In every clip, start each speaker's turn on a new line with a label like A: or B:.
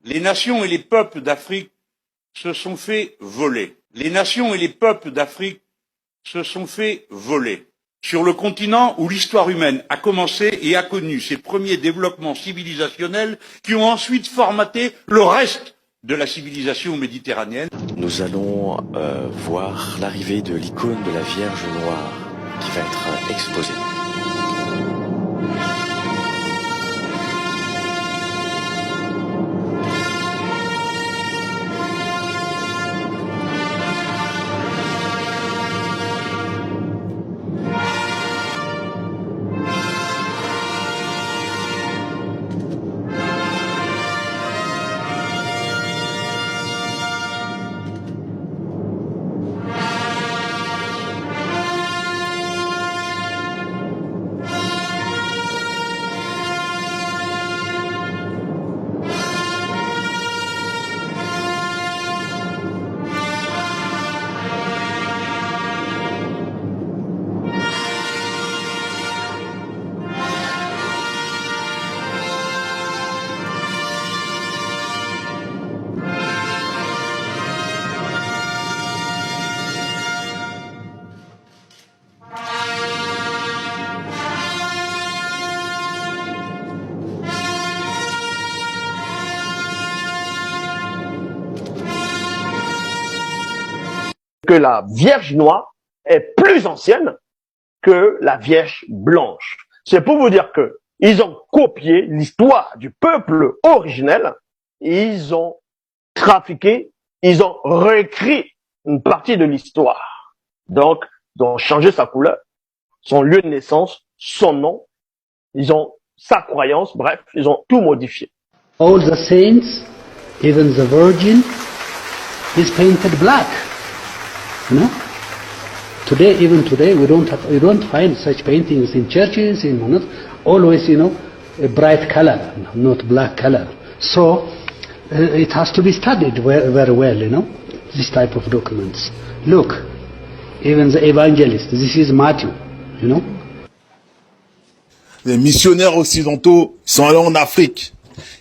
A: Les nations et les peuples d'Afrique se sont fait voler. Les nations et les peuples d'Afrique se sont fait voler. Sur le continent où l'histoire humaine a commencé et a connu ses premiers développements civilisationnels qui ont ensuite formaté le reste de la civilisation méditerranéenne.
B: Nous allons voir l'arrivée de l'icône de la Vierge Noire qui va être exposée.
C: Que la Vierge Noire est plus ancienne que la Vierge Blanche. C'est pour vous dire que ils ont copié l'histoire du peuple originel, ils ont trafiqué, ils ont réécrit une partie de l'histoire. Donc, ils ont changé sa couleur, son lieu de naissance, son nom, ils ont sa croyance, bref, ils ont tout modifié.
D: All the saints, even the Virgin, is painted black. You know, even today, we don't find such paintings in churches. Always, a bright color, not black color. So it has to be studied very well. This type of documents. Look, even the evangelist. This is Matthew.
E: Les missionnaires occidentaux sont allés en Afrique.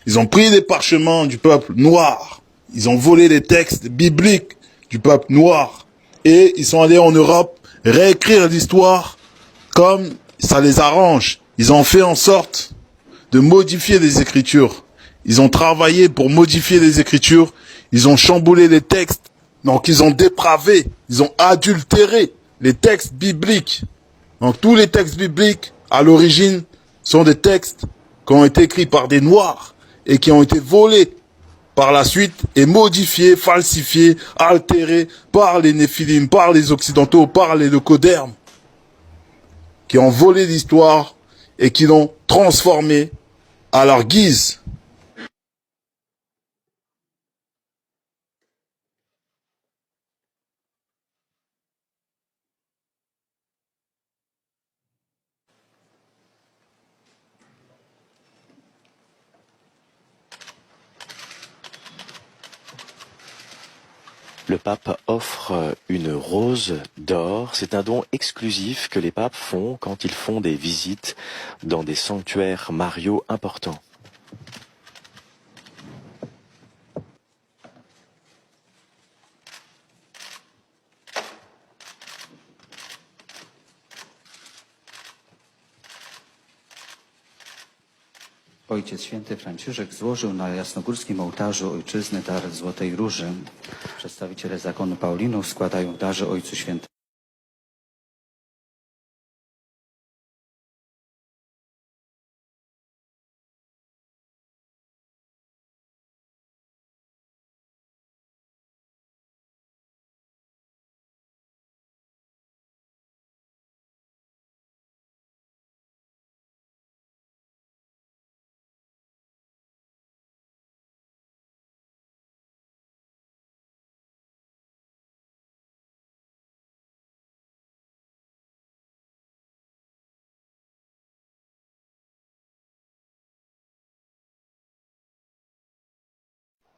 E: Ils ont pris les parchemins du peuple noir. Ils ont volé les textes bibliques du peuple noir. Et ils sont allés en Europe réécrire l'histoire comme ça les arrange. Ils ont fait en sorte de modifier les Écritures. Ils ont travaillé pour modifier les Écritures. Ils ont chamboulé les textes. Donc ils ont dépravé, ils ont adultéré les textes bibliques. Donc tous les textes bibliques, à l'origine, sont des textes qui ont été écrits par des Noirs et qui ont été volés par la suite et modifié, falsifié, altéré par les Néphilim, par les Occidentaux, par les leucodermes, qui ont volé l'histoire et qui l'ont transformée à leur guise.
B: Le pape offre une rose d'or. C'est un don exclusif que les papes font quand ils font des visites dans des sanctuaires mariaux importants.
F: Ojciec Święty Franciszek złożył na jasnogórskim ołtarzu ojczyzny dar Złotej Róży. Przedstawiciele zakonu Paulinów składają darze Ojcu Świętemu.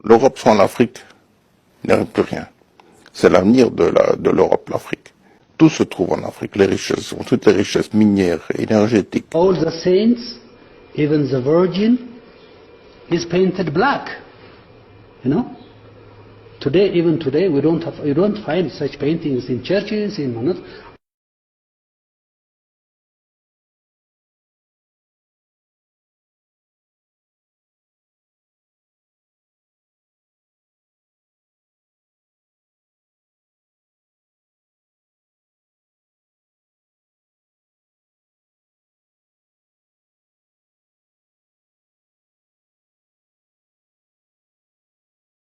G: L'Europe sans l'Afrique n'est plus rien. C'est l'avenir de l'Europe, l'Afrique. Tout se trouve en Afrique, les richesses, toutes les richesses minières, énergétiques.
D: All the saints, even the Virgin, is painted black. You know? Today, even today, we don't find such paintings in churches, in